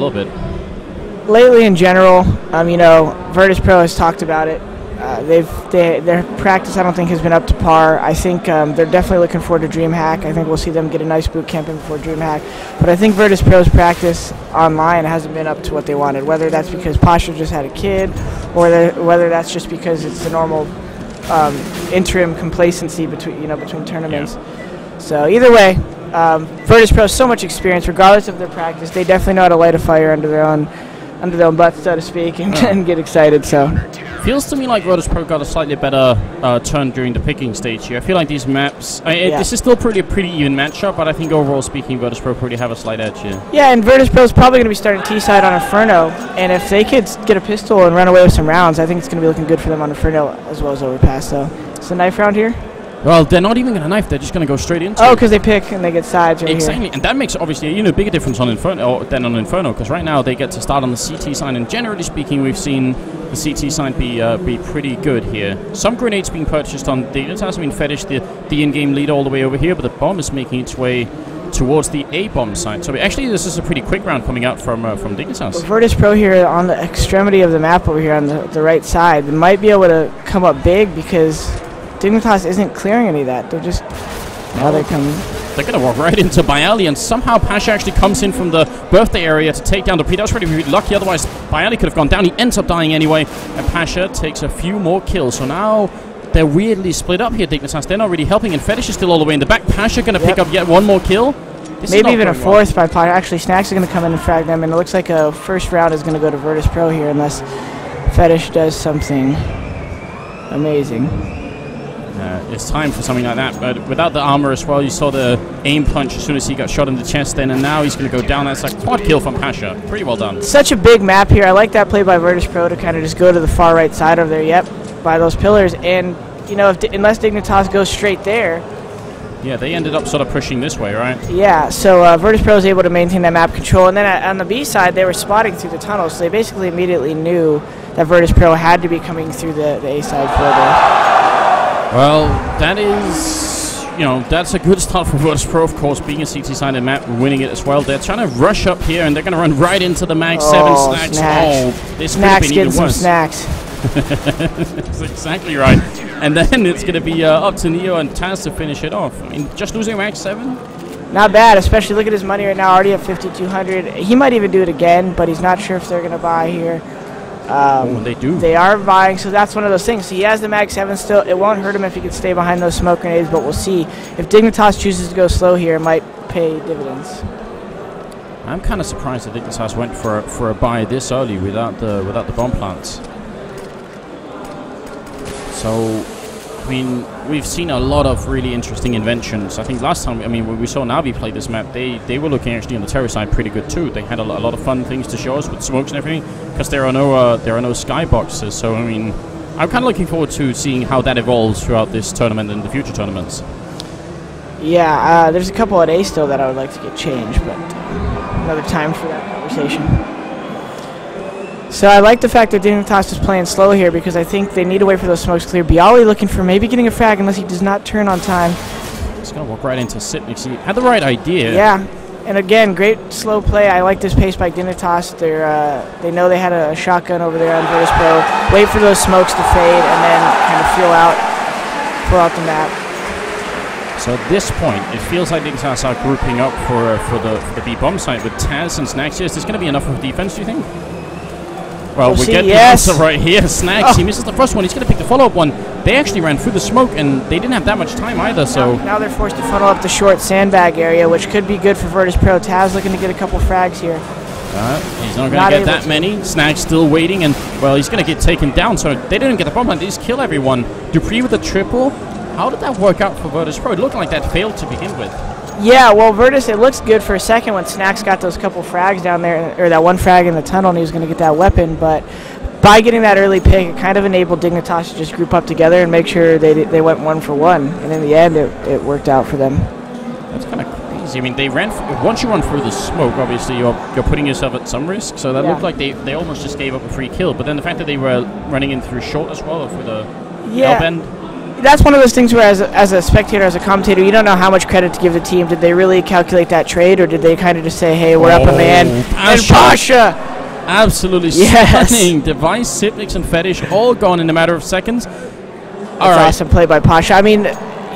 little bit. Lately, in general, you know, Virtus.pro has talked about it. Their practice, I don't think, has been up to par. I think they're definitely looking forward to DreamHack. I think we'll see them get a nice boot camp in before DreamHack. But I think Virtus.pro's practice online hasn't been up to what they wanted, whether that's because Pasha just had a kid or whether that's just because it's the normal interim complacency between tournaments. Yeah. So either way, Virtus.pro has so much experience, regardless of their practice. They definitely know how to light a fire under their own butts, so to speak, and get excited. So feels to me like Virtus.pro got a slightly better turn during the picking stage here. I feel like these maps, this is still a pretty even matchup, but I think overall speaking, Virtus.pro probably have a slight edge here. Yeah, and Virtus.pro is probably going to be starting T-side on Inferno, and if they could get a pistol and run away with some rounds, I think it's going to be looking good for them on Inferno as well as Overpass. So it's a knife round here. Well, they're not even going to knife. They're just going to go straight into it. Because they pick and they get sides right exactly. Here. And that makes, obviously, a bigger difference on Inferno than on Inferno, because right now they get to start on the CT side, and generally speaking, we've seen the CT side be pretty good here. Some grenades being purchased on Dignitas. I mean, Fetish, the in-game lead all the way over here, but the bomb is making its way towards the A-bomb side. So actually, this is a pretty quick round coming out from Dignitas. Well, Virtus.pro here on the extremity of the map over here on the right side, they might be able to come up big because Dignitas isn't clearing any of that. They're just... Now they're coming. They're going to walk right into Bialy, and somehow Pasha actually comes in from the birthday area to take down the P. That was really lucky, otherwise Bialy could have gone down. He ends up dying anyway, and Pasha takes a few more kills. So now they're weirdly split up here, Dignitas. They're not really helping, and Fetish is still all the way in the back. Pasha going to pick up yet one more kill. Maybe even a fourth by Pasha. Actually, Snacks are going to come in and frag them, and it looks like a first round is going to go to Virtus.pro here unless Fetish does something amazing. It's time for something like that, but without the armor as well. You saw the aim punch as soon as he got shot in the chest then, and now he's going to go down. That's a quad kill from Pasha. Pretty well done. Such a big map here. I like that play by Virtus.pro to kind of just go to the far right side over there, by those pillars, and, you know, unless Dignitas goes straight there. Yeah, they ended up sort of pushing this way, right? Yeah, so Virtus.pro was able to maintain that map control, and then on the B side, they were spotting through the tunnels, so they basically immediately knew that Virtus.pro had to be coming through the A side further. Well, that is, that's a good start for Virtus.pro, of course, being a CT-sided map and winning it as well. They're trying to rush up here, and they're going to run right into the Mag 7 Snacks. Oh, this could have been even worse. Snacks. That's exactly right. And then it's going to be up to Neo and Taz to finish it off. I mean, just losing Mag 7? Not bad, especially look at his money right now, already at 5,200. He might even do it again, but he's not sure if they're going to buy here. They do. They are buying, so that's one of those things. So he has the Mag 7 still. It won't hurt him if he can stay behind those smoke grenades, but we'll see. If Dignitas chooses to go slow here, it might pay dividends. I'm kind of surprised that Dignitas went for a buy this early without the bomb plants. So, I mean, we've seen a lot of really interesting inventions. I think last time, when we saw Navi play this map, they were looking actually on the terror side pretty good too. They had a lot of fun things to show us with smokes and everything, because there are no skyboxes. So, I mean, I'm kind of looking forward to seeing how that evolves throughout this tournament and the future tournaments. Yeah, there's a couple at A still that I would like to get changed, but another time for that conversation. So I like the fact that Dignitas is playing slow here because I think they need to wait for those smokes to clear. Bialy looking for maybe getting a frag unless he does not turn on time. He's going to walk right into Sitnik. He had the right idea. Yeah, and again, great slow play. I like this pace by Dignitas. They know they had a shotgun over there on Virtus.pro. Wait for those smokes to fade and then kind of fill out the map. So at this point, it feels like Dignitas are grouping up for the B bomb site with Taz and Snacks. Is this going to be enough of defense, do you think? Well, we get the answer right here. Snacks, he misses the first one. He's going to pick the follow-up one. They actually ran through the smoke, and they didn't have that much time either, so... Now they're forced to funnel up the short sandbag area, which could be good for Virtus.pro. Taz looking to get a couple frags here. He's not going to get that many. Snacks still waiting, and, well, he's going to get taken down, so they didn't get the bomb plant. They just kill everyone. Dupree with the triple. How did that work out for Virtus.pro? It looked like that failed to begin with. Yeah, well, Virtus, it looks good for a second when Snacks got those couple frags down there, or that one frag in the tunnel, and he was going to get that weapon, but by getting that early pick, it kind of enabled Dignitas to just group up together and make sure they went 1 for 1, and in the end, it worked out for them. That's kind of crazy. I mean, they ran once you run through the smoke, obviously you're putting yourself at some risk, so that looked like they almost just gave up a free kill, but then the fact that they were running in through short as well, for the L bend. that's one of those things where as a spectator, as a commentator, you don't know how much credit to give the team. Did they really calculate that trade, or did they kind of just say, hey, we're up a man? And Pasha! Absolutely stunning. Device, Sipnix, and Fetish all gone in a matter of seconds. Awesome play by Pasha. I mean,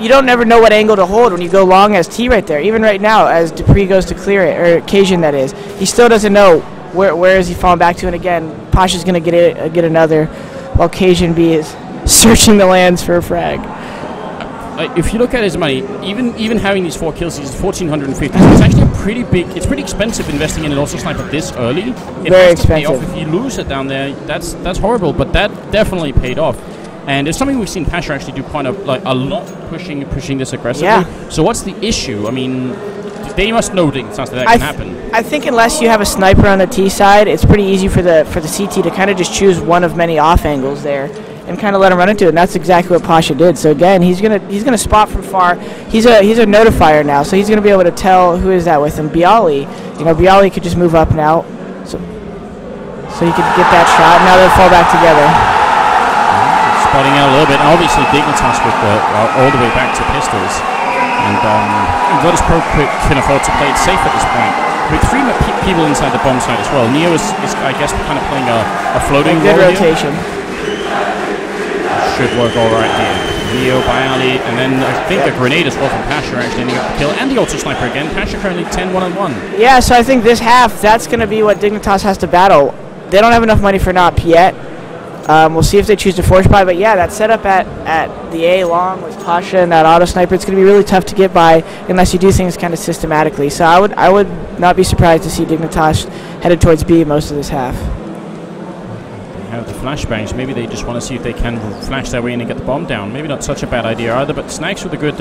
you don't never know what angle to hold when you go long as T right there. Even right now, as Dupree goes to clear it, or Cajun that is, he still doesn't know where is he falling back to. And again, Pasha's going to get another, while Cajun B is searching the lands for a frag. If you look at his money, even having these 4 kills, he's 1,450. So it's actually pretty big. It's pretty expensive investing in an auto sniper this early. It Very has to pay expensive. off. If you lose it down there, that's horrible. But that definitely paid off. And it's something we've seen Pasha actually do quite a lot, pushing this aggressively. Yeah. So what's the issue? I mean, they must know that can happen. I think unless you have a sniper on the T side, it's pretty easy for the CT to kind of just choose one of many off angles there and kind of let him run into it. And that's exactly what Pasha did. So again, he's gonna spot from far. He's a notifier now, so he's gonna be able to tell who is that with him. Bialy, Bialy could just move up now, so he could get that shot. Now they'll fall back together. Spotting out a little bit, and obviously Dignitas with all the way back to pistols, and Virtus.pro can afford to play it safe at this point. With 3 people inside the bomb site as well. Neo is I guess kind of playing a floating good role rotation. Should work all right here. Neo, Bialy, and then I think a grenade as well from Pasha actually ending up the kill, and the auto sniper again. Pasha currently 10-1-1. Yeah, so I think this half that's going to be what Dignitas has to battle. They don't have enough money for not yet. We'll see if they choose to force buy, but yeah, that setup at the A long with Pasha and that auto sniper, it's going to be really tough to get by unless you do things kind of systematically. So I would not be surprised to see Dignitas headed towards B most of this half. They have the flashbangs. Maybe they just want to see if they can flash their way in and get the bomb down. Maybe not such a bad idea either, but Snacks with a good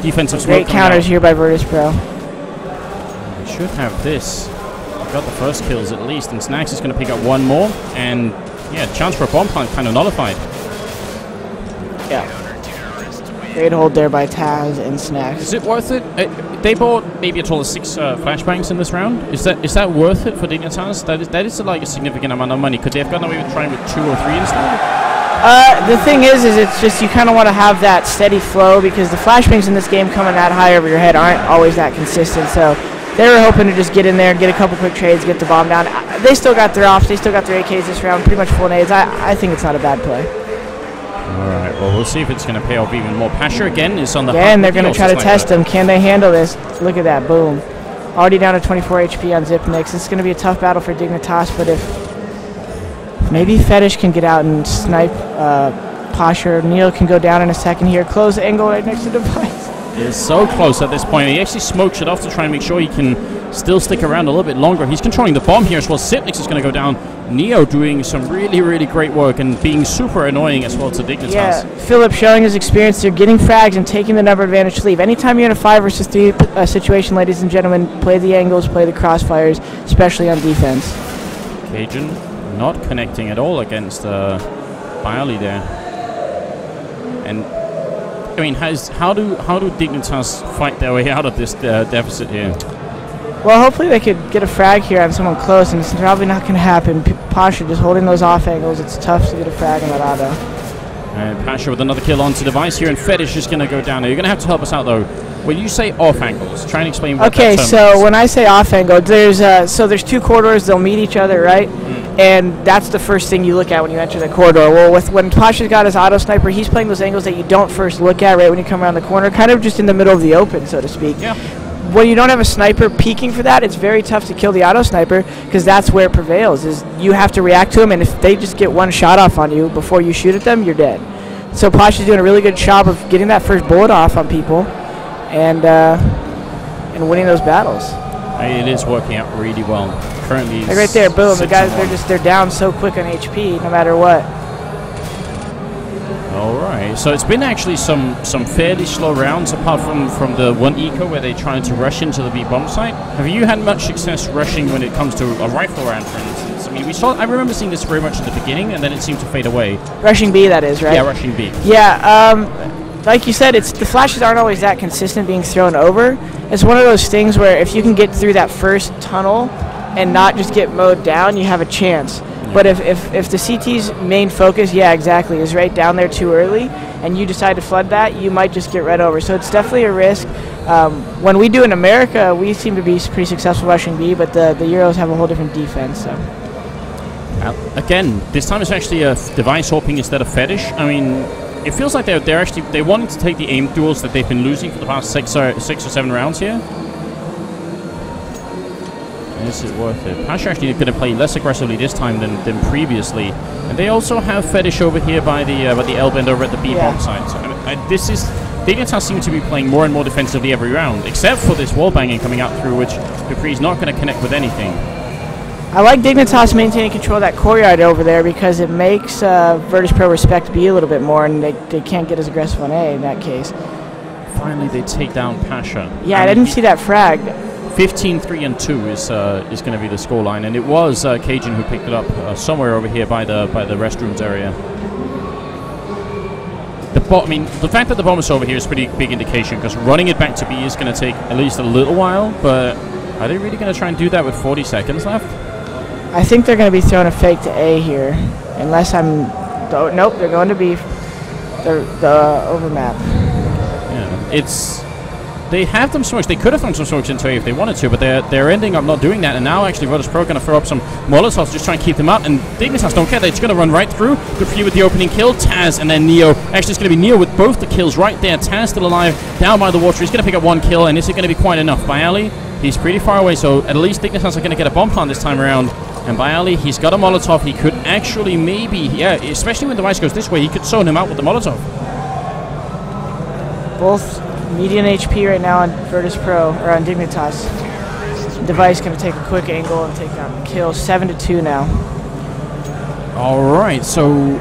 defensive smoke. Great counters here by Virtus.pro. They should have this. Got the first kills at least, and Snacks is going to pick up one more, and yeah, chance for a bomb plant kind of nullified. Yeah. Great hold there by Taz and Snacks. Is it worth it? They bought maybe a total of 6 flashbangs in this round. Is that worth it for Dignitas? That is like a significant amount of money. Could they have gotten away with trying with 2 or 3 instead? The thing is it's just you kind of want to have that steady flow because the flashbangs in this game coming that high over your head aren't always that consistent. So they were hoping to just get in there, get a couple quick trades, get the bomb down. They still got their offs. They still got their AKs this round, pretty much full nades. I think it's not a bad play. All right, well, we'll see if it's going to pay off even more. Pasha again is on the hunt. And they're going to try to test him. Can they handle this? Look at that, boom. Already down to 24 HP on Zipnix. This is going to be a tough battle for Dignitas, but if maybe Fetish can get out and snipe Pasha, Neil can go down in a second here. Close angle right next to Device. Is so close at this point. He actually smokes it off to try and make sure he can still stick around a little bit longer. He's controlling the bomb here as well. Sipnix is going to go down. Neo doing some really, really great work and being super annoying as well to Dignitas. Yeah, Philip showing his experience. They're getting frags and taking the number advantage to leave. Anytime you're in a 5 versus 3 situation, ladies and gentlemen, play the angles, play the crossfires, especially on defense. Cajun not connecting at all against Bialy there. And I mean, how do Dignitas fight their way out of this deficit here? Well, hopefully they could get a frag here on someone close, and it's probably not going to happen. Pasha just holding those off angles. It's tough to get a frag on that auto. And Pasha with another kill onto Device here, and Fetish is going to go down. Now, you're going to have to help us out, though. When you say off angles, try and explain what that term is. So when I say off angle, there's 2 corridors. They'll meet each other, right? And that's the first thing you look at when you enter the corridor. Well, when Pasha's got his auto sniper, he's playing those angles that you don't first look at right when you come around the corner, kind of just in the middle of the open, so to speak. Yeah. When you don't have a sniper peeking for that, it's very tough to kill the auto sniper because that's where it prevails. Is you have to react to them, and if they just get one shot off on you before you shoot at them, you're dead. So Pasha's doing a really good job of getting that first bullet off on people, and winning those battles. It is working out really well. Currently, like right there, boom. The guys, they're down so quick on HP, no matter what. All right, so it's been actually some fairly slow rounds, apart from the one eco where they tried to rush into the B bomb site. Have you had much success rushing when it comes to a rifle round, for instance? I mean, I remember seeing this very much in the beginning, and then it seemed to fade away. Rushing B, that is, right? Yeah, rushing B. Yeah, like you said, the flashes aren't always that consistent being thrown over. It's one of those things where if you can get through that first tunnel and not just get mowed down, you have a chance. But if the CT's main focus, yeah, exactly, is right down there too early, and you decide to flood that, you might just get red over. So it's definitely a risk. When we do in America, we seem to be pretty successful rushing B, but the Euros have a whole different defense. So. Again, this time it's actually a device hopping instead of fetish. I mean, it feels like they wanted to take the aim duels that they've been losing for the past 6 or 7 rounds here. Is it worth it? Pasha actually going to play less aggressively this time than previously, and they also have fetish over here by the L-bend over at the B bomb side. So Dignitas seem to be playing more and more defensively every round, except for this wall banging coming out through, which Dupree's not going to connect with anything. I like Dignitas maintaining control of that courtyard over there because it makes Virtus.pro respect B a little bit more, and they can't get as aggressive on A in that case. Finally, they take down Pasha. Yeah, I didn't see that frag. 15-3-2 is going to be the scoreline, and it was Cajun who picked it up somewhere over here by the restrooms area. The fact that the bomb is over here is a pretty big indication, because running it back to B is going to take at least a little while, but are they really going to try and do that with 40 seconds left? I think they're going to be throwing a fake to A here, unless I'm... nope, they're going to be the overmap. Yeah, they have them smokes. They could have thrown some smokes into A if they wanted to, but they're ending up not doing that, and now actually Virtus.pro going to throw up some Molotovs, just try and keep them out, and Dignitas don't care. They're just going to run right through. Dupree with the opening kill, Taz, and then Neo. Actually, it's going to be Neo with both the kills right there. Taz still alive, down by the water. He's going to pick up 1 kill, and is it going to be quite enough? By Ali, he's pretty far away, so at least Dignitas are going to get a bomb plant this time around. And by Ali, he's got a Molotov. He could actually maybe, yeah, especially when the device goes this way, he could zone him out with the Molotov. Both median HP right now on Virtus.pro, or on Dignitas. Device going to take a quick angle and take down the kill. 7-2 now. All right, so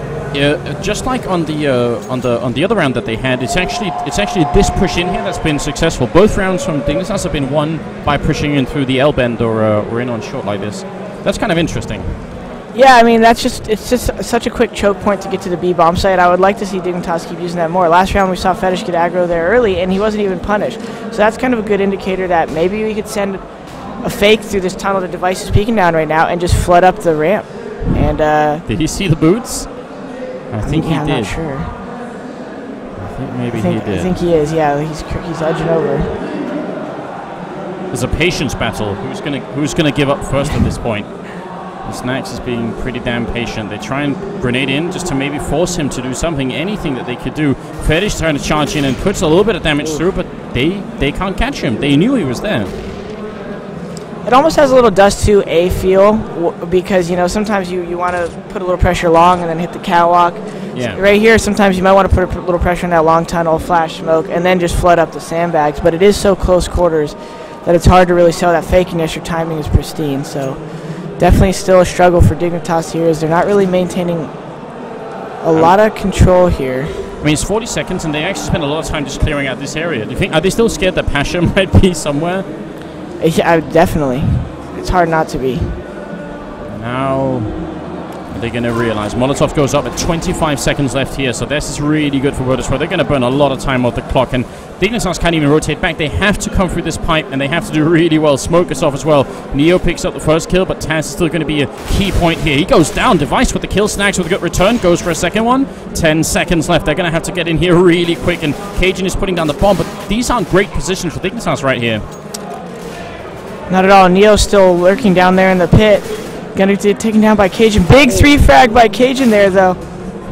just like on the other round that they had, it's actually this push in here that's been successful. Both rounds from Dignitas have been won by pushing in through the L bend or in on short like this. That's kind of interesting. Yeah, I mean, it's just such a quick choke point to get to the B bomb site. I would like to see Dignitas keep using that more. Last round we saw Fetish get aggro there early, and he wasn't even punished. So that's kind of a good indicator that maybe we could send a fake through this tunnel the device is peeking down right now and just flood up the ramp. And did he see the boots? I think he did. I'm not sure. I think maybe he did. I think he is. Yeah, he's edging over. There's a patience battle. Who's gonna give up first at this point? Snacks is being pretty damn patient. They try and grenade in just to maybe force him to do something, anything that they could do. Fetish trying to charge in and puts a little bit of damage through, but they can't catch him. They knew he was there. It almost has a little Dust 2 A feel, because, you know, sometimes you want to put a little pressure long and then hit the catwalk. Yeah. Right here, sometimes you might want to put a little pressure in that long tunnel, flash smoke, and then just flood up the sandbags. But it is so close quarters that it's hard to really sell that fake unless your timing is pristine. So definitely still a struggle for Dignitas here, as they're not really maintaining a lot of control here. I mean, it's 40 seconds, and they actually spend a lot of time just clearing out this area. Do you think, are they still scared that Pasha might be somewhere? Yeah, definitely. It's hard not to be. Now they're going to realize Molotov goes up with 25 seconds left here, so this is really good for Virtus.pro. They're going to burn a lot of time off the clock, and Dignitas can't even rotate back. They have to come through this pipe, and they have to do really well. Smoke is off as well. Neo picks up the first kill, but Taz is still going to be a key point here. He goes down. Device with the kill. Snags with a good return. Goes for a second one. 10 seconds left. They're going to have to get in here really quick, and Cajun is putting down the bomb, but these aren't great positions for Dignitas right here. Not at all. Neo's still lurking down there in the pit. Gonna get taken down by Cajun. Big 3 frag by Cajun there, though.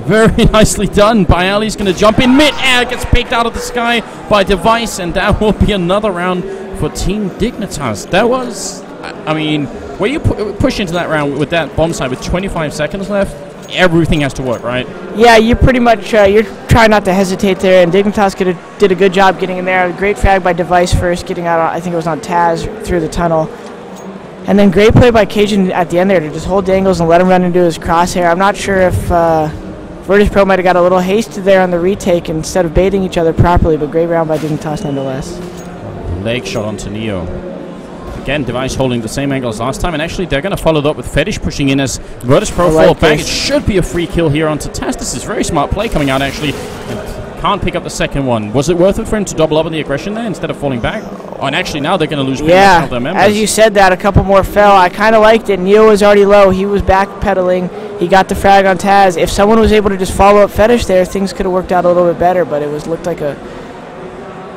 Very nicely done. Bayali's going to jump in mid-air. Gets picked out of the sky by Device, and that will be another round for Team Dignitas. That was, I mean, where you push into that round with that bomb side with 25 seconds left, everything has to work, right? Yeah, you pretty much, you're trying not to hesitate there, and Dignitas did a good job getting in there. Great frag by Device first, getting out, I think it was on Taz, through the tunnel. And then great play by Cajun at the end there to just hold Dangles and let him run into his crosshair. I'm not sure if Virtus.pro might have got a little hasted there on the retake instead of baiting each other properly, but great round by Dignitas nonetheless. Leg shot onto Neo. Again, Device holding the same angle as last time, and actually they're going to follow that up with Fetish pushing in as Virtus.pro fall back. It should be a free kill here onto Taz. This is very smart play coming out, actually. And can't pick up the second one. Was it worth it for him to double up on the aggression there instead of falling back? Oh, and actually now they're going to lose pretty much of their members. As you said that, a couple more fell. I kind of liked it. Neo was already low. He was backpedaling. He got the frag on Taz. If someone was able to just follow up Fetish there, things could have worked out a little bit better, but it looked like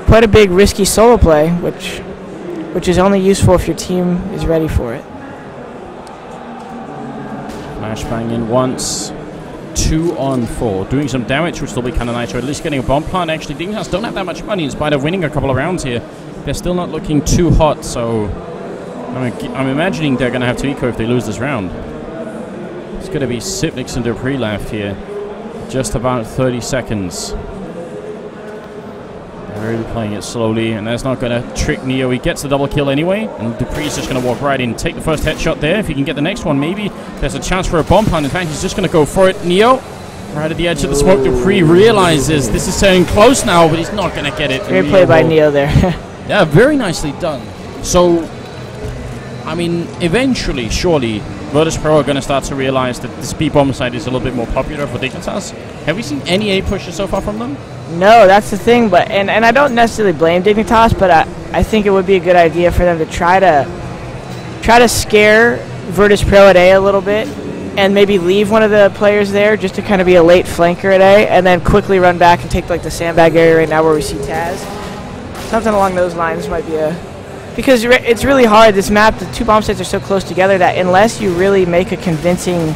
quite a big risky solo play, which is only useful if your team is ready for it. Flashbang in once. 2 on 4. Doing some damage, which will be kind of nice, or at least getting a bomb plant. Actually, Dignitas don't have that much money in spite of winning a couple of rounds here. They're still not looking too hot, so I'm imagining they're going to have to eco if they lose this round. It's going to be Sipnix and Dupree left here. Just about 30 seconds. They're really playing it slowly, and that's not going to trick Neo. He gets the double kill anyway, and Dupree's just going to walk right in, take the first headshot there. If he can get the next one, maybe there's a chance for a bomb plant. In fact, he's just going to go for it. Neo, right at the edge of the smoke. Dupree realizes this is turning close now, but he's not going to get it. Great play by Neo there. Yeah, very nicely done. So, I mean, eventually, surely, Virtus.pro are going to start to realize that the speed bomb side is a little bit more popular for Dignitas. Have we seen any A pushes so far from them? No, that's the thing. But and I don't necessarily blame Dignitas, but I think it would be a good idea for them to try to scare Virtus.pro at A a little bit, and maybe leave one of the players there just to kind of be a late flanker at A, and then quickly run back and take like the sandbag area right now where we see Taz. Something along those lines might be because it's really hard. This map, the 2 bomb sites are so close together that unless you really make a convincing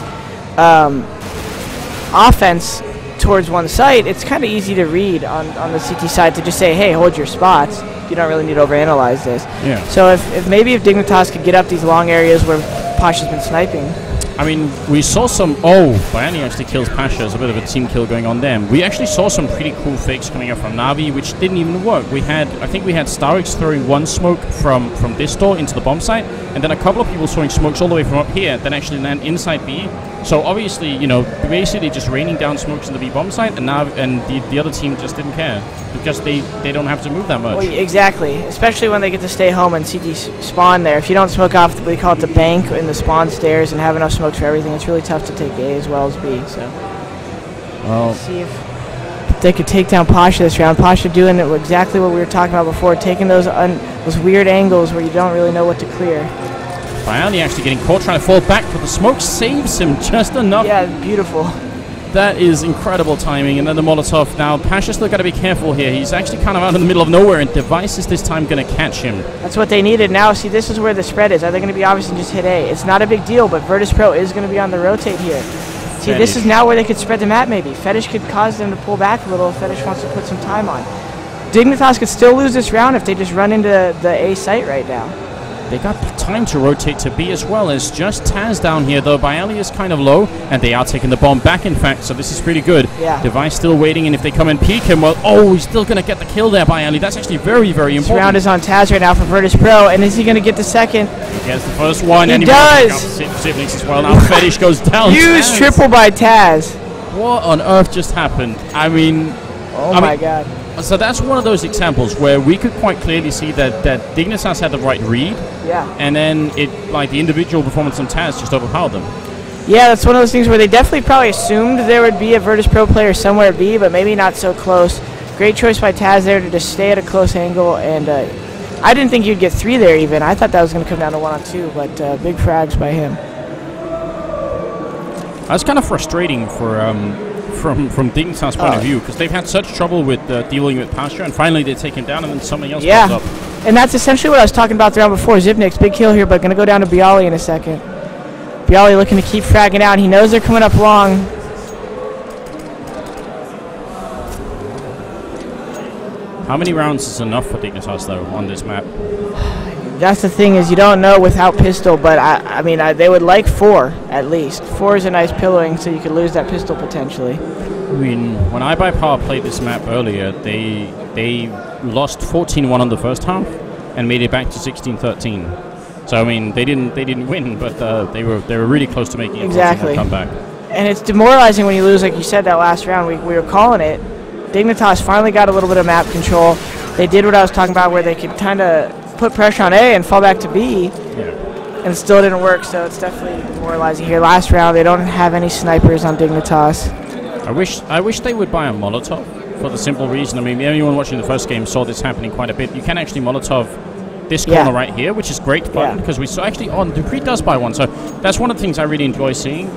offense towards one site, it's kind of easy to read on the CT side to just say, hey, hold your spots. You don't really need to overanalyze this. Yeah. So if Dignitas could get up these long areas where Pasha's been sniping. I mean, we saw some... Oh, Biani actually kills Pasha. There's a bit of a team kill going on there. We actually saw some pretty cool fakes coming up from Navi, which didn't even work. I think we had Starix throwing one smoke from this door into the bomb site, and then a couple of people throwing smokes all the way from up here, then actually land inside B. So obviously, you know, basically just raining down smokes in the B bomb site, and the other team just didn't care because they don't have to move that much. Well, exactly, especially when they get to stay home and CT spawn there. If you don't smoke off, we call it the bank in the spawn stairs, and have enough smokes for everything, it's really tough to take A as well as B. So let's see if they could take down Pasha this round. Pasha doing exactly what we were talking about before, taking those weird angles where you don't really know what to clear. Biani actually getting caught trying to fall back, but the smoke saves him just enough. Yeah, beautiful. That is incredible timing. And then the Molotov. Now, Pasha's still got to be careful here. He's actually kind of out in the middle of nowhere, and Device is this time going to catch him. That's what they needed. Now, see, this is where the spread is. Are they going to be obvious and just hit A? It's not a big deal, but Virtus.pro is going to be on the rotate here. See, Fetish. This is now where they could spread the map, maybe. Fetish could cause them to pull back a little if Fetish wants to put some time on. Dignitas could still lose this round if they just run into the A site right now. They got time to rotate to B as well. As just Taz down here, though. Bialy is kind of low, and they are taking the bomb back, in fact, so this is pretty good. Yeah. Device still waiting, and if they come and peek him, well, oh, he's still going to get the kill there, Bialy. That's actually very, very important. This round is on Taz right now for Virtus.pro, and is he going to get the second? He gets the first one, and he does! Siblings as well. Now Fetish goes down. Huge triple by Taz. What on earth just happened? I mean... Oh my god. So that's one of those examples where we could quite clearly see that Dignitas had the right read. Yeah. And then the individual performance on Taz just overpowered them. Yeah, that's one of those things where they definitely probably assumed there would be a Virtus.pro player somewhere at B, but maybe not so close. Great choice by Taz there to just stay at a close angle, and I didn't think you'd get 3 there even. I thought that was going to come down to 1-on-2, but big frags by him. That's kind of frustrating for from Dignitas' point of view, because they've had such trouble with dealing with Pasha, and finally they take him down, and then something else pops up. And that's essentially what I was talking about the round before. Zipnix, big kill here, but going to go down to Bialy in a second. Bialy looking to keep fragging out. He knows they're coming up long. How many rounds is enough for Dignitas, though, on this map? That's the thing, is you don't know without pistol, but I mean, they would like 4 at least. 4 is a nice pillowing, so you could lose that pistol potentially. I mean, when iBuyPower played this map earlier, they lost 14-1 on the first half and made it back to 16-13. So I mean, they didn't win, but they were really close to making a comeback. And it's demoralizing when you lose, like you said, that last round. We were calling it. Dignitas finally got a little bit of map control. They did what I was talking about, where they could kind of put pressure on A and fall back to B, and it still didn't work, so it's definitely demoralizing here. Last round, they don't have any snipers on Dignitas. I wish they would buy a Molotov, for the simple reason, I mean, anyone watching the first game saw this happening quite a bit. You can actually Molotov this corner right here, which is great fun, because we saw actually Dupree does buy one, so that's one of the things I really enjoy seeing.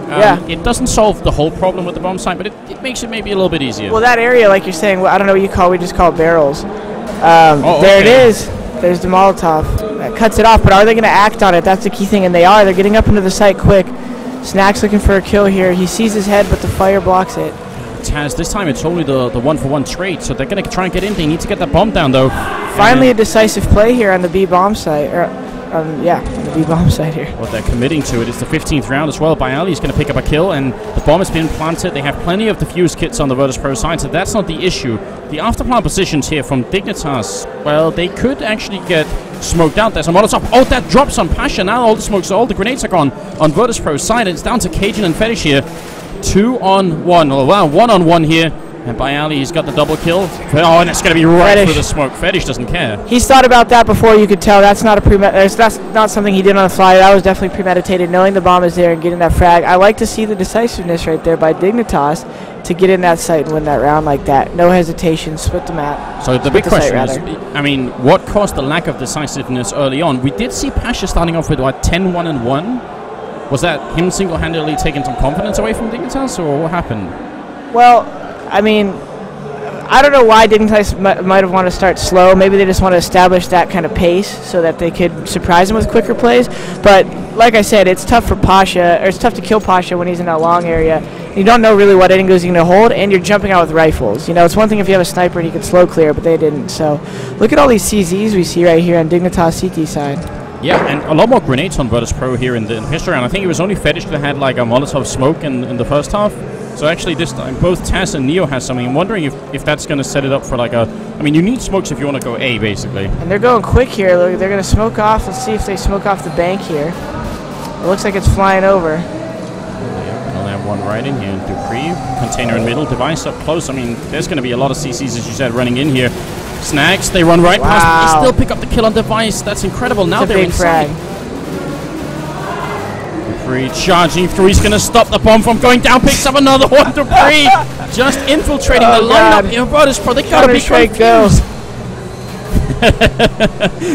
It doesn't solve the whole problem with the bomb site, but it makes it maybe a little bit easier. Well, that area, like you're saying, I don't know what we just call barrels. There it is. There's the Molotov. That cuts it off, but are they going to act on it? That's the key thing, and they are. They're getting up into the site quick. Snack's looking for a kill here. He sees his head, but the fire blocks it. Taz, this time it's only the one-for-one trade, so they're going to try and get in. They need to get that bomb down, though. Finally a decisive play here on the B bomb site. On the B bomb site here. Well, they're committing to it. It's the 15th round as well. Bialy's going to pick up a kill, and the bomb has been planted. They have plenty of defuse kits on the Virtus.pro side, so that's not the issue. The afterplant positions here from Dignitas, well, they could actually get smoked out. There's a Molotov. Oh, that drops on Pasha. Now all the smokes, all the grenades are gone on Virtus.pro side. It's down to Cajun and Fetish here. 2-on-1. Oh, wow, 1-on-1 here. And Bialy, he's got the double kill. Oh, and it's going to be right through the smoke. Fetish doesn't care. He's thought about that before, you could tell. That's not that's not something he did on the fly. That was definitely premeditated, knowing the bomb is there and getting that frag. I like to see the decisiveness right there by Dignitas to get in that site and win that round like that. No hesitation, split the map. So the big question is, I mean, what caused the lack of decisiveness early on? We did see Pasha starting off with, what, 10-1-1? Was that him single-handedly taking some confidence away from Dignitas, or what happened? Well, I mean, I don't know why Dignitas might have wanted to start slow. Maybe they just want to establish that kind of pace so that they could surprise him with quicker plays. But like I said, it's tough for Pasha, or it's tough to kill Pasha when he's in that long area. You don't know really what angles he's going to hold, and you're jumping out with rifles. You know, it's one thing if you have a sniper and you could slow clear, but they didn't. So look at all these CZs we see right here on Dignitas CT side. Yeah, and a lot more grenades on Virtus.pro here in the history round. I think it was only Fetish that had like a Molotov smoke in the first half. So actually this time both Taz and Neo has something. I'm wondering if that's going to set it up for like a... I mean, you need smokes if you want to go A, basically. And they're going quick here. Look, they're going to smoke off. Let's see if they smoke off the bank here. It looks like it's flying over. Yeah, they'll have one right in here. Dupree, container in middle, device up close. I mean, there's going to be a lot of CCs, as you said, running in here. Snags, they run right past. They still pick up the kill on device. That's incredible. Now they're inside. Dupree charging through. He's going to stop the bomb from going down. Picks up another one. Dupree just infiltrating the lineup in Virtus.pro. They got to be confused.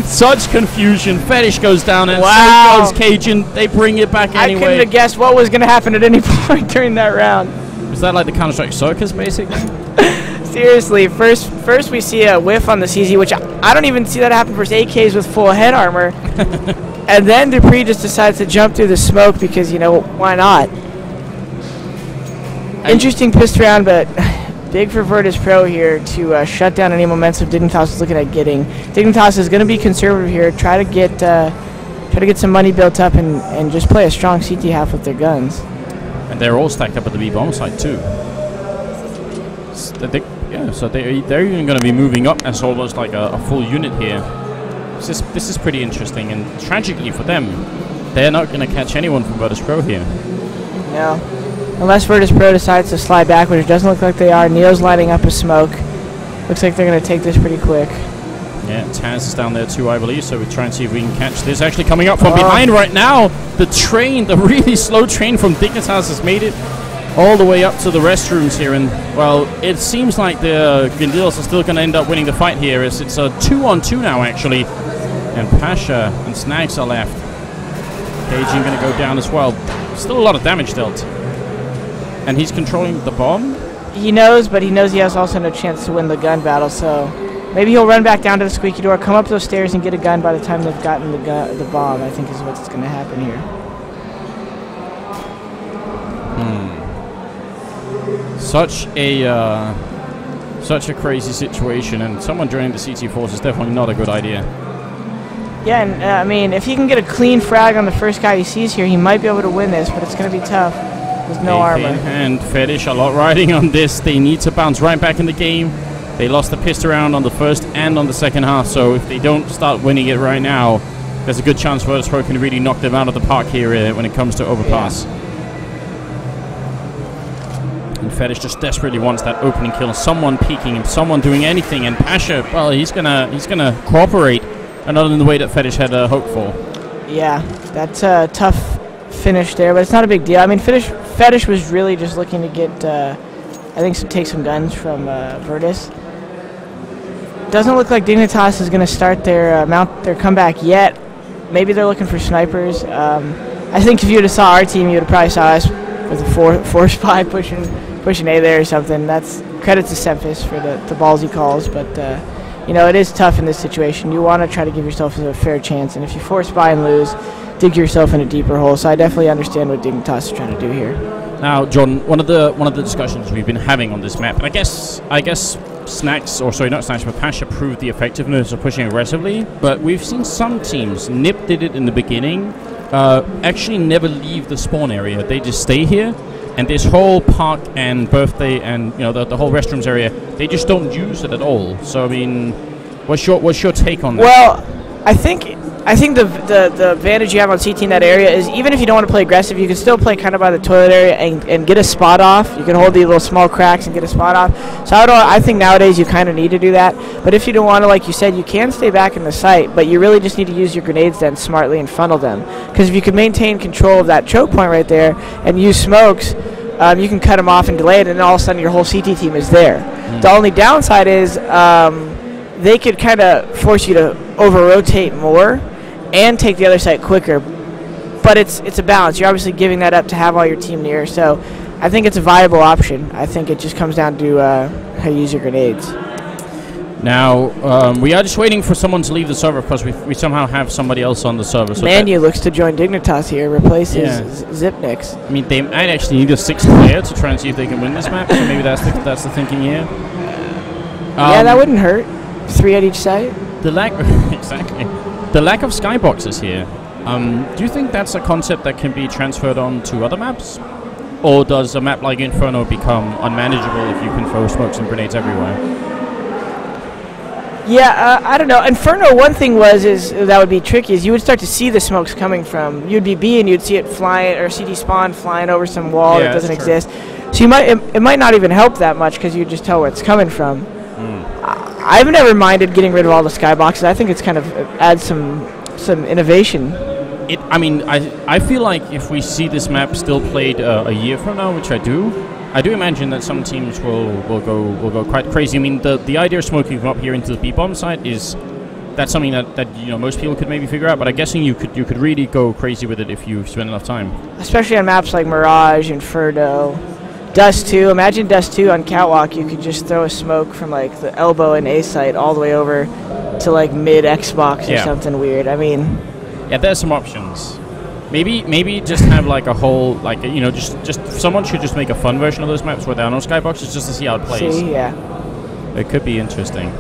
Such confusion. Fetish goes down and so goes Cajun. They bring it back anyway. I couldn't have guessed what was going to happen at any point during that round. Was that like the Counter-Strike circus, basically? Seriously, first we see a whiff on the CZ, which I don't even see that happen versus AKs with full head armor. And then Dupree just decides to jump through the smoke because, you know, why not? Interesting pistol round, but big for Virtus.pro here to shut down any momentum Dignitas is looking at getting. Dignitas is going to be conservative here, try to get some money built up and just play a strong CT half with their guns. And they're all stacked up at the B bomb site too. So they're even going to be moving up as almost like a full unit here. This is pretty interesting, and tragically for them, they're not going to catch anyone from Virtus.pro here. No. Unless Virtus.pro decides to slide back, which it doesn't look like they are. Neo's lighting up a smoke. Looks like they're going to take this pretty quick. Yeah, Taz is down there too, I believe, so we try and see if we can catch this. Actually coming up from behind right now. The train, the really slow train from Dignitas has made it all the way up to the restrooms here, and well, it seems like the Dignitas are still going to end up winning the fight here. It's a 2-on-2 now, actually, and Pasha and Snags are left. Cajun going to go down as well. Still a lot of damage dealt, and he's controlling the bomb. He knows, but he knows he has also no chance to win the gun battle, so maybe he'll run back down to the squeaky door, come up those stairs, and get a gun by the time they've gotten the bomb, I think is what's going to happen here. Such a crazy situation, and someone joining the CT force is definitely not a good idea. Yeah, and I mean, if he can get a clean frag on the first guy he sees here, he might be able to win this, but it's going to be tough. There's no armor. And Fetish a lot riding on this. They need to bounce right back in the game. They lost the pistol round on the first and on the second half, so if they don't start winning it right now, there's a good chance Virtus.pro can really knock them out of the park here when it comes to overpass. Yeah. And Fetish just desperately wants that opening kill. Someone peeking him, someone doing anything, and Pasha, well, he's gonna cooperate, and not in the way that Fetish had hoped for. Yeah, that's a tough finish there, but it's not a big deal. I mean, Fetish was really just looking to I think take some guns from Virtus. Doesn't look like Dignitas is going to start their comeback yet. Maybe they're looking for snipers. I think if you would have saw our team, you would have probably saw us with a force 5 pushing A there or something. That's credit to Semphis for the ballsy calls, but you know, it is tough in this situation. You want to try to give yourself a fair chance, and if you force buy and lose, dig yourself in a deeper hole. So I definitely understand what Dignitas is trying to do here. Now, John, one of the discussions we've been having on this map, and I guess Snacks, or sorry, not Snacks, but Pasha proved the effectiveness of pushing aggressively, but we've seen some teams, Nip did it in the beginning, actually never leave the spawn area. They just stay here, and this whole park and birthday and, you know, the whole restrooms area, they just don't use it at all. So I mean, what's your take on that? Well, I think the advantage you have on CT in that area is even if you don't want to play aggressive, you can still play kind of by the toilet area and get a spot off. You can hold these little small cracks and get a spot off. So I think nowadays you kind of need to do that. But if you don't want to, like you said, you can stay back in the site, but you really just need to use your grenades then smartly and funnel them. Because if you can maintain control of that choke point right there and use smokes, you can cut them off and delay it, and then all of a sudden your whole CT team is there. The only downside is they could kind of force you to over-rotate more and take the other side quicker, but it's a balance. You're obviously giving that up to have all your team near, so I think it's a viable option. I think it just comes down to how you use your grenades. Now, we are just waiting for someone to leave the server because we somehow have somebody else on the server. So Manu looks to join Dignitas here, replaces Zipnix. I mean, they might actually need a 6th player to try and see if they can win this map, so maybe that's the thinking here. Yeah, that wouldn't hurt. 3 at each site. Exactly. The lack of skyboxes here, do you think that's a concept that can be transferred on to other maps? Or does a map like Inferno become unmanageable if you can throw smokes and grenades everywhere? Yeah, I don't know. Inferno, one thing that would be tricky is you would start to see the smokes coming from. You'd be B and you'd see it flying, or CD spawn flying over some wall that doesn't exist. So it might not even help that much because you just tell where it's coming from. I've never minded getting rid of all the skyboxes. I think it's kind of adds some innovation. I mean, I feel like if we see this map still played a year from now, which I do imagine that some teams will go quite crazy. I mean, the idea of smoking from up here into the B-bomb site that's something that you know most people could maybe figure out. But I'm guessing you could really go crazy with it if you spend enough time. Especially on maps like Mirage, Inferno, Dust 2. Imagine Dust 2 on Catwalk. You could just throw a smoke from like the elbow and A site all the way over to like mid Xbox or something weird. I mean, yeah, there's some options. Maybe just have like a whole just someone should just make a fun version of those maps where there are no skyboxes just to see how it plays. It could be interesting.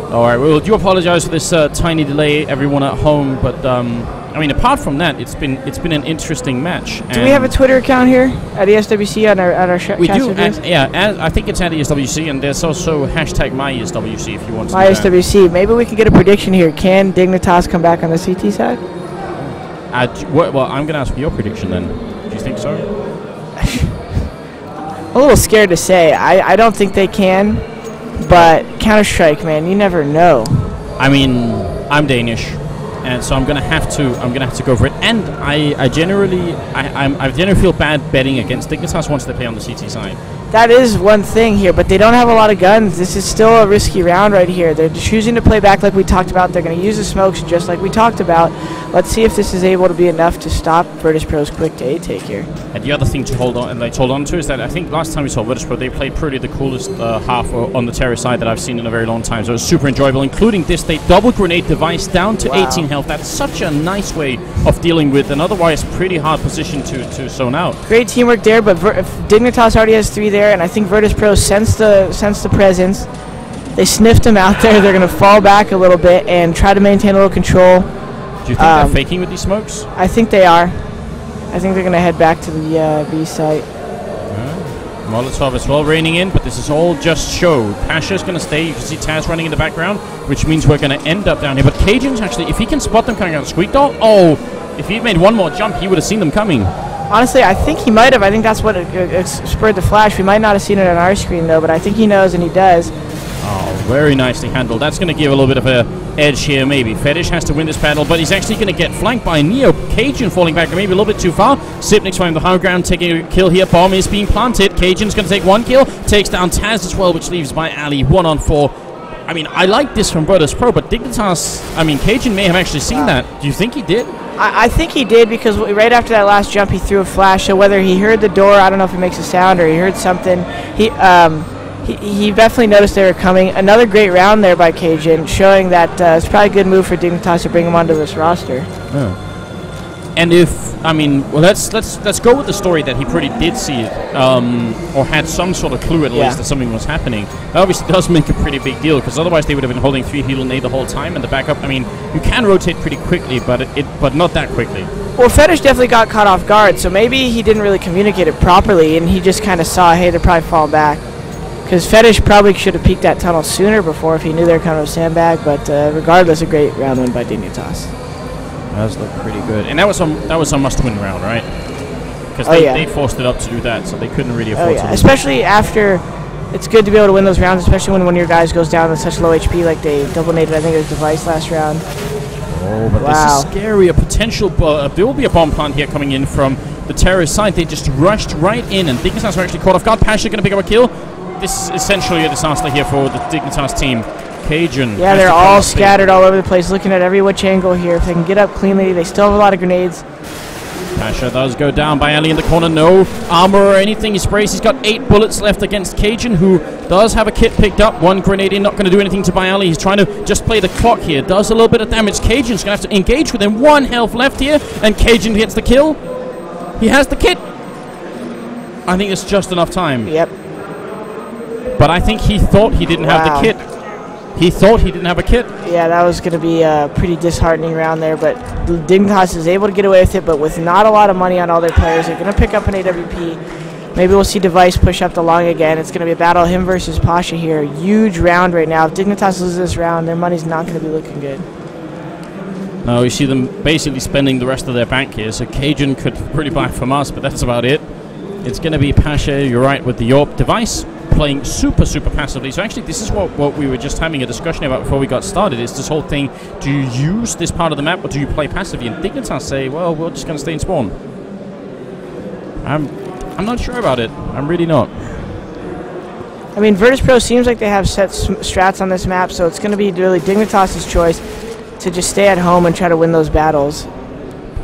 All right, well, do apologize for this tiny delay, everyone at home, but I mean, apart from that, it's been an interesting match. Do we have a Twitter account here at ESWC on our chat? We do. I think it's at ESWC, and there's also hashtag MyESWC if you want to. MyESWC. Maybe we can get a prediction here. Can Dignitas come back on the CT side? Well, I'm going to ask for your prediction then. Do you think so? I'm a little scared to say. I don't think they can, but Counter-Strike, man, you never know. I mean, I'm Danish, and so I'm gonna have to go for it. And I generally feel bad betting against Dignitas once they play on the CT side. That is one thing here, but they don't have a lot of guns. This is still a risky round right here. They're choosing to play back like we talked about. They're going to use the smokes just like we talked about. Let's see if this is able to be enough to stop Virtus.pro's quick to A take here. And the other thing to hold on to is that I think last time we saw Virtus.pro, they played probably the coolest half on the terror side that I've seen in a very long time. So it was super enjoyable, including this. They double grenade device down to 18 health. That's such a nice way of dealing with an otherwise pretty hard position to zone out. Great teamwork there, but if Dignitas already has 3 there, and I think Virtus.pro sensed the presence. They sniffed him out there. They're going to fall back a little bit and try to maintain a little control. Do you think they're faking with these smokes? I think they are. I think they're going to head back to the B site. Molotov as well raining in, but this is all just show. Pasha's going to stay. You can see Taz running in the background, which means we're going to end up down here. But Cajun's actually, if he can spot them coming out of Squeak Doll, if he'd made one more jump, he would have seen them coming. Honestly, I think he might have. I think that's what spurred the flash. We might not have seen it on our screen, though, but I think he knows, and he does. Oh, Very nicely handled. That's going to give a little bit of a edge here, maybe. Fetish has to win this battle, but he's actually going to get flanked by Neo. Cajun falling back maybe a little bit too far. Sipnik's finding the high ground, taking a kill here. Bomb is being planted. Cajun's going to take 1 kill. Takes down Taz as well, which leaves by Ali 1-on-4. I mean, I like this from Virtus.pro, but Dignitas, I mean, Cajun may have actually seen that. Do you think he did? I think he did, because right after that last jump, he threw a flash. So whether he heard the door, I don't know if it makes a sound, or he heard something. He definitely noticed they were coming. Another great round there by Cajun, showing that it's probably a good move for Dignitas to bring him onto this roster. Yeah. And let's go with the story that he pretty did see it, or had some sort of clue at least that something was happening. That obviously does make a pretty big deal, because otherwise they would have been holding 3 heal and A the whole time, and the backup, I mean, you can rotate pretty quickly, but not that quickly. Well, Fetish definitely got caught off guard, so maybe he didn't really communicate it properly, and he just kind of saw, hey, they're probably falling back. Because Fetish probably should have peeked that tunnel sooner before if he knew they were coming with a sandbag, but regardless, a great round win by Dignitas. That does look pretty good. And that was a must-win round, right? Because they forced it up to do that, so they couldn't really afford to lose. Especially after, it's good to be able to win those rounds, especially when one of your guys goes down with such low HP, like they double-nated, I think it was Device last round. Oh, but this is scary. A potential, there will be a bomb plant here coming in from the terrorist side. They just rushed right in, and Dignitas are actually caught off guard. Pasha going to pick up a kill. This is essentially a disaster here for the Dignitas team. Cajun. Yeah, they're all scattered all over the place, looking at every which angle here. If they can get up cleanly, they still have a lot of grenades. Pasha does go down by Ali in the corner. No armor or anything. He sprays. He's got 8 bullets left against Cajun, who does have a kit picked up. 1 grenade in, not going to do anything to Ali. He's trying to just play the clock here. Does a little bit of damage. Cajun's going to have to engage with him. 1 health left here, and Cajun gets the kill. He has the kit. I think it's just enough time. Yep. But I think he thought he didn't have the kit. He thought he didn't have a kit. Yeah, that was going to be a pretty disheartening round there, but Dignitas is able to get away with it, but with not a lot of money on all their players. They're going to pick up an AWP. Maybe we'll see Device push up the long again. It's going to be a battle, him versus Pasha here. Huge round right now. If Dignitas loses this round, their money's not going to be looking good. No, you see them basically spending the rest of their bank here, so Cajun could pretty buy from us, but that's about it. It's going to be Pasha, you're right, with the Yorp. Device playing super passively. So actually, this is what we were just having a discussion about before we got started, is this whole thing, do you use this part of the map or do you play passively? And Dignitas say, well, we're just going to stay in spawn. I'm not sure about it. I'm really not. I mean, Virtus.pro seems like they have set strats on this map, so it's going to be really Dignitas' choice to just stay at home and try to win those battles.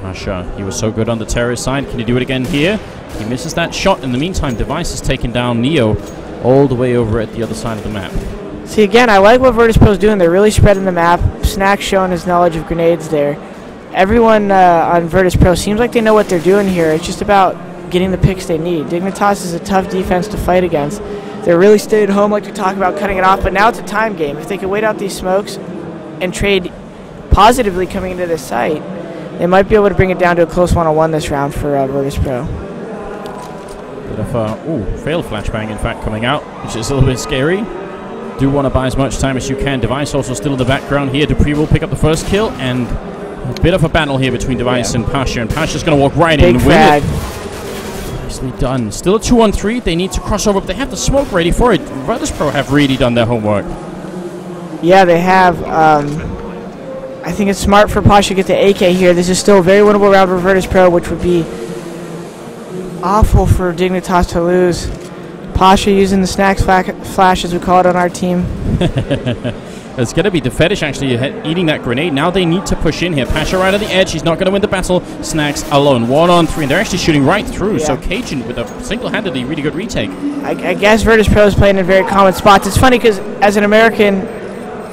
Pasha, he was so good on the terrorist side. Can he do it again here? He misses that shot. In the meantime, Device has taken down Neo all the way over at the other side of the map. See, again, I like what Virtus.pro is doing. They're really spreading the map. Snack's showing his knowledge of grenades there. Everyone on Virtus.pro seems like they know what they're doing here. It's just about getting the picks they need. Dignitas is a tough defense to fight against. They're really staying home, like we talk about, cutting it off, but now it's a time game. If they can wait out these smokes and trade positively coming into this site, they might be able to bring it down to a close 1-on-1 this round for Virtus.pro. Bit of a failed flashbang, in fact, coming out, which is a little bit scary. Do want to buy as much time as you can. Device also still in the background here. Dupree will pick up the first kill, and a bit of a battle here between Device and Pasha, and Pasha's going to walk right in and win it. Nicely done. Still a 2-on-3. They need to cross over, but they have the smoke ready for it. Virtus.pro have really done their homework. Yeah, they have. I think it's smart for Pasha to get the AK here. This is still a very winnable round for Virtus.pro, which would be awful for Dignitas to lose. Pasha using the snacks flash, as we call it on our team. It's going to be the Fetish actually eating that grenade. Now they need to push in here. Pasha right on the edge. He's not going to win the battle. Snacks alone. 1-on-3. And they're actually shooting right through. Yeah. So Cajun with a single-handedly really good retake. I guess Virtus.pro is playing in very common spots. It's funny because as an American,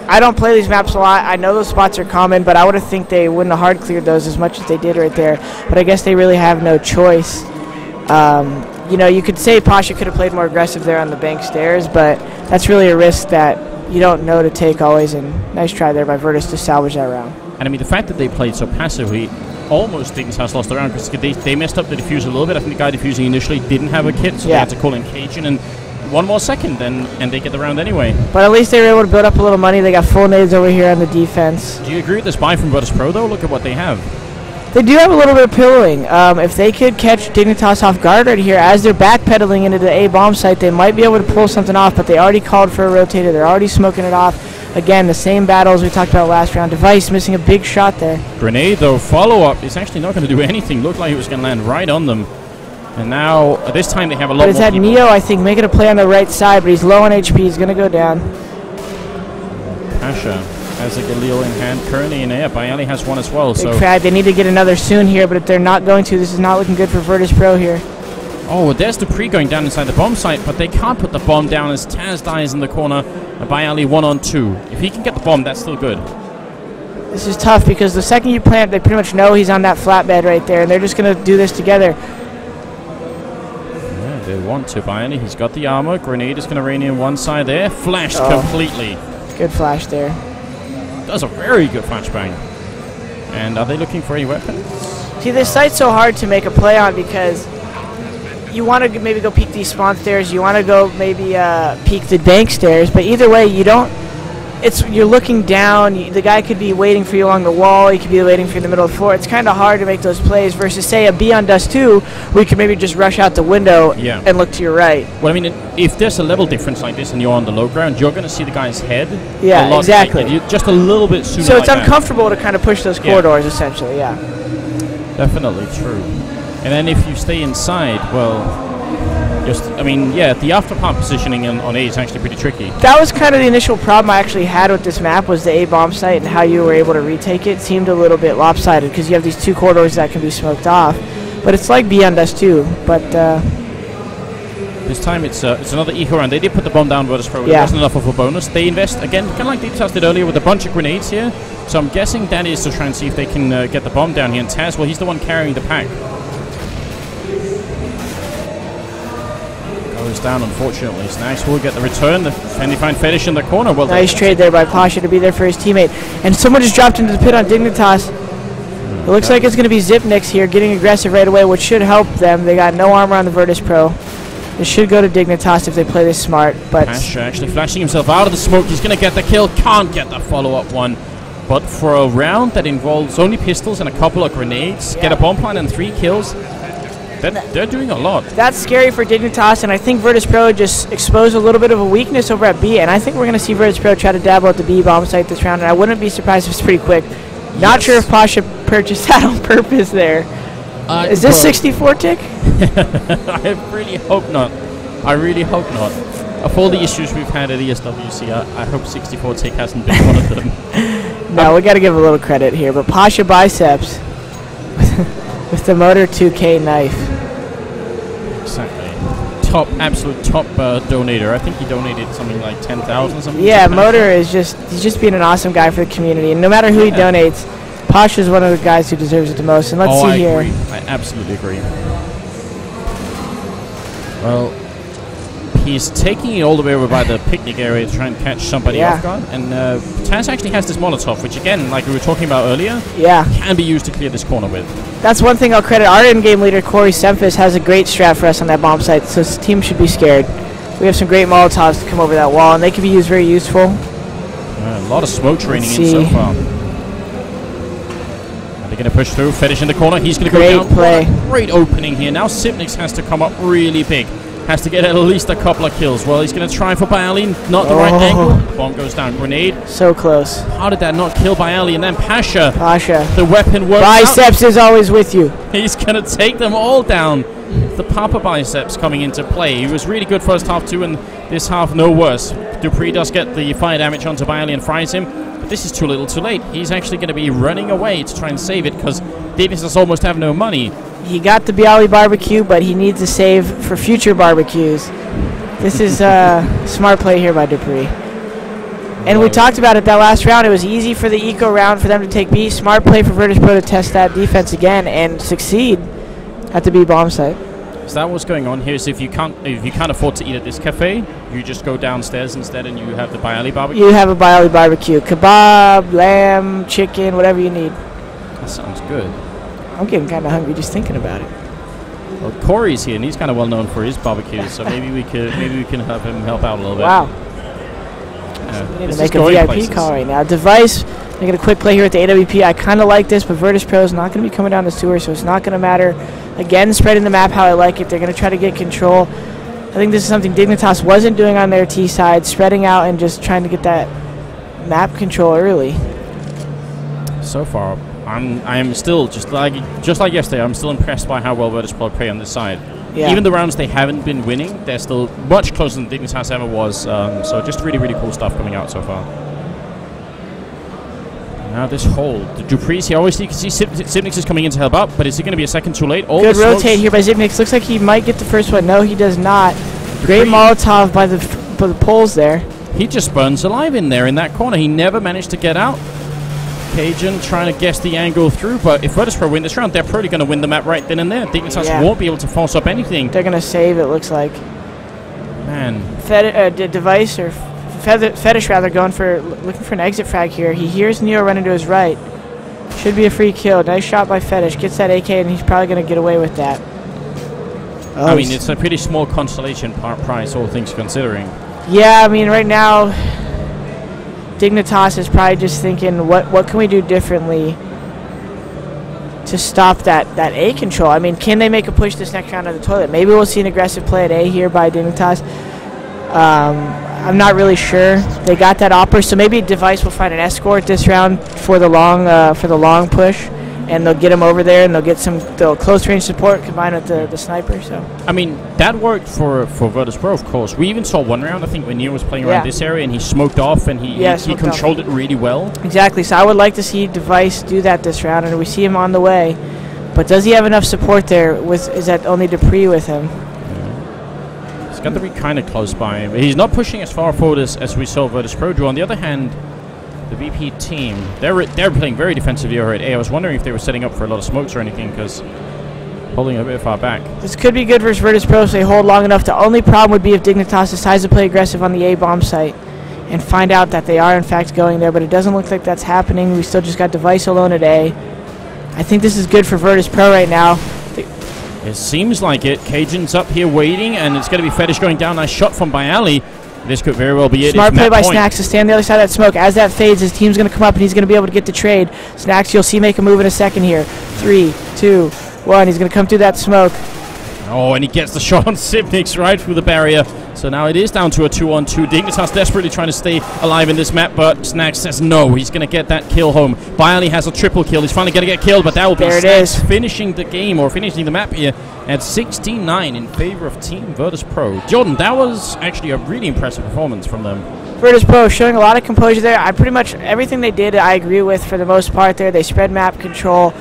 I don't play these maps a lot. I know those spots are common, but I would have think they wouldn't have hard cleared those as much as they did right there. But I guess they really have no choice. You know, you could say Pasha could have played more aggressive there on the bank stairs, but that's really a risk that you don't know to take always, and nice try there by Virtus to salvage that round. And I mean, the fact that they played so passively almost Dignitas lost the round, because they messed up the defuse a little bit. I think the guy defusing initially didn't have a kit, so they had to call in Cajun, and one more second, and they get the round anyway. But at least they were able to build up a little money. They got full nades over here on the defense. Do you agree with this buy from Virtus.pro, though? Look at what they have. They do have a little bit of pillowing. If they could catch Dignitas off guard right here as they're backpedaling into the A bomb site, they might be able to pull something off, but they already called for a rotator. They're already smoking it off. Again, the same battles we talked about last round. Device missing a big shot there. Grenade, though, follow-up is actually not going to do anything. Looked like it was going to land right on them. And now, this time they have a lot more But it's that people. Neo, I think, making a play on the right side, but he's low on HP. He's going to go down. Pasha has a Galil in hand. Currently in air. Bialy has one as well. Big So frag. They need to get another soon here, but if they're not going to, this is not looking good for Virtus.pro here. Oh, there's Dupree going down inside the bomb site, but they can't put the bomb down as Taz dies in the corner. Bialy 1-on-2. If he can get the bomb, that's still good. This is tough because the second you plant, they pretty much know he's on that flatbed right there, and they're just going to do this together. Yeah, they want to. Bialy, he's got the armor. Grenade is going to rain in one side there. Flashed completely. Good flash there. Does a very good flashbang. And are they looking for any weapons? See, this site's so hard to make a play on because you want to maybe go peek these spawn stairs, you want to go maybe peek the bank stairs, but either way, you don't. You're looking down. The guy could be waiting for you along the wall. He could be waiting for you in the middle of the floor. It's kind of hard to make those plays versus, say, a B on Dust 2, where you could maybe just rush out the window and look to your right. Well, I mean, if there's a level difference like this and you're on the low ground, you're going to see the guy's head. Yeah, exactly. Just a little bit sooner. So it's uncomfortable to kind of push those corridors, essentially. Yeah. Definitely true. And then if you stay inside, well, the after-part positioning on A is actually pretty tricky. That was kind of the initial problem I actually had with this map, was the A bomb site and how you were able to retake it. Seemed a little bit lopsided because you have these two corridors that can be smoked off. But it's like B on Dust 2. But this time it's another eco round. They did put the bomb down, Virtus.pro. It wasn't enough of a bonus. They invest, again, kind of like Dignitas did earlier with a bunch of grenades here. So I'm guessing that is to try and see if they can get the bomb down here. And Taz, well, he's the one carrying the pack. Goes down, unfortunately. Snags will get the return. The Fendi Fine Fetish in the corner. Well, nice trade there by Pasha to be there for his teammate. And someone just dropped into the pit on Dignitas. It looks like it's going to be Zipnix here getting aggressive right away, which should help them. They got no armor on the Virtus.pro. It should go to Dignitas if they play this smart. But Pasha actually flashing himself out of the smoke. He's going to get the kill. Can't get the follow-up one. But for a round that involves only pistols and a couple of grenades, get a bomb plant and 3 kills, they're doing a lot. That's scary for Dignitas, and I think Virtus.pro just exposed a little bit of a weakness over at B, and I think we're going to see Virtus.pro try to dabble at the B bomb site this round, and I wouldn't be surprised if it's pretty quick. Not sure if Pasha purchased that on purpose there. Is this 64 tick? I really hope not. I really hope not. Of all the issues we've had at ESWC, I hope 64 tick hasn't been one of them. No, we got to give a little credit here, but Pasha biceps with the Motor 2K knife. Exactly. Absolute top donator. I think he donated something like 10,000 something. Yeah, Motor is he's just being an awesome guy for the community, and no matter who he donates, Pasha is one of the guys who deserves it the most. And let's see here. I agree. I absolutely agree. Well, he's taking it all the way over by the picnic area to try and catch somebody off guard. And Taz actually has this Molotov, which again, like we were talking about earlier, can be used to clear this corner with. That's one thing I'll credit. Our in-game leader, Corey Semphis, has a great strat for us on that bomb site, so his team should be scared. We have some great Molotovs to come over that wall, and they can be used very useful. A lot of smoke raining in so far. Are they going to push through? Fetish in the corner. He's going to go down. Great play. Great opening here. Now Zipnix has to come up really big. Has to get at least a couple of kills. Well, he's going to try for Bialy. Not the right angle. Bomb goes down. Grenade. So close. How did that not kill Bialy? And then Pasha. The weapon works Biceps is always with you. He's going to take them all down. The Papa Biceps coming into play. He was really good first half too, and this half no worse. Dupree does get the fire damage onto Bialy and fries him. But this is too little too late. He's actually going to be running away to try and save it because Dignitas almost have no money. He got the Bialy barbecue, but he needs to save for future barbecues. This is a smart play here by Dupree. And we talked about it that last round. It was easy for the eco round for them to take B. Smart play for Virtus.pro to test that defense again and succeed at the B bomb site. So that what's going on here is if you can't afford to eat at this cafe, you just go downstairs instead and you have the Bialy barbecue. You have a Bialy barbecue. Kebab, lamb, chicken, whatever you need. That sounds good. I'm getting kind of hungry just thinking about it. Well, Corey's here and he's kind of well known for his barbecues, so maybe we can have him help out a little bit. Wow. We need to make a VIP call right now. Device They get a quick play here at the AWP. I kind of like this, but Virtus.pro is not going to be coming down the sewer, so it's not going to matter. Again, spreading the map how I like it. They're going to try to get control. I think this is something Dignitas wasn't doing on their T side, spreading out and just trying to get that map control early. So far, I am still just like yesterday. I'm still impressed by how well Virtus.pro play on this side. Yeah. Even the rounds they haven't been winning, they're still much closer than Dignitas ever was. So just really, really cool stuff coming out so far. Now this hold. The Dupree's here. Obviously, you can see Zipnix is coming in to help out, but is he going to be a second too late? Good rotate here by Zipnix. Looks like he might get the first one. No, he does not. Great Molotov by the poles there. He just burns alive in there in that corner. He never managed to get out. Cajun trying to guess the angle through, but if Virtus.pro win this round, they're probably going to win the map right then and there. Dignitas won't be able to force up anything. They're going to save, it looks like. Man. Device or Fetish rather looking for an exit frag here. He hears Neo running to his right. Should be a free kill. Nice shot by Fetish. Gets that AK and he's probably going to get away with that. Oh, I mean, it's a pretty small consolation price, all things considering. Yeah, I mean, right now, Dignitas is probably just thinking, what can we do differently to stop that A control? I mean, can they make a push this next round of the toilet? Maybe we'll see an aggressive play at A here by Dignitas. I'm not really sure. They got that opera, so maybe Device will find an escort this round for the long push, and they'll get him over there, and they'll get some close range support combined with the sniper. So I mean, that worked for Virtus.pro, of course. We even saw one round, I think, when Neo was playing around this area, and he smoked off, and he controlled it really well. Exactly. So I would like to see Device do that this round, and we see him on the way. But does he have enough support there? Is that only Dupree with him? He's got to be kind of close by. He's not pushing as far forward as we saw Virtus.pro do. On the other hand, the VP team, they're playing very defensively over at A. I was wondering if they were setting up for a lot of smokes or anything, because holding a bit far back. This could be good versus Virtus.pro if they hold long enough. The only problem would be if Dignitas decides to play aggressive on the A bomb site and find out that they are in fact going there, but it doesn't look like that's happening. We still just got Device alone at A. I think this is good for Virtus.pro right now. It seems like it. Cajun's up here waiting, and it's going to be Fetish going down. Nice shot from Bialy. This could very well be it. Smart play by Snacks to stay on the other side of that smoke. As that fades, his team's going to come up, and he's going to be able to get the trade. Snacks, you'll see make a move in a second here. 3, 2, 1. He's going to come through that smoke. Oh, and he gets the shot on Zipnix right through the barrier. So now it is down to a 2-on-2. Dignitas desperately trying to stay alive in this map, but Snacks says no. He's going to get that kill home. Bialy has a triple kill. He's finally going to get killed, but that will be Snacks finishing the game, or finishing the map here at 69 in favor of Team Virtus.pro. Jordan, that was actually a really impressive performance from them. Virtus.pro showing a lot of composure there. I pretty much everything they did I agree with for the most part there. They spread map control.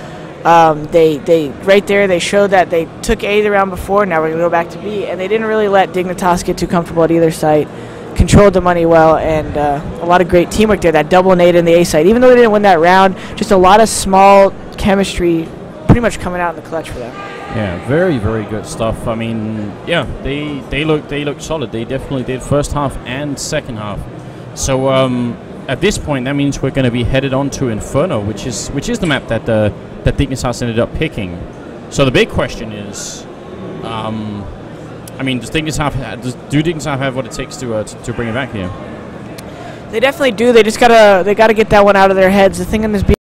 They right there they showed that they took A the round before. Now we're going to go back to B, and they didn't really let Dignitas get too comfortable at either site. Controlled the money well, and a lot of great teamwork there. That double nade in the A site, even though they didn't win that round, just a lot of small chemistry pretty much coming out in the clutch for them. Yeah, very, very good stuff. I mean, yeah, they looked solid. They definitely did first half and second half. So at this point, that means we're going to be headed on to Inferno, which is the map that Dignitas ended up picking. So the big question is, I mean, do Dignitas have what it takes to bring it back here? They definitely do. They just gotta get that one out of their heads. The thing in this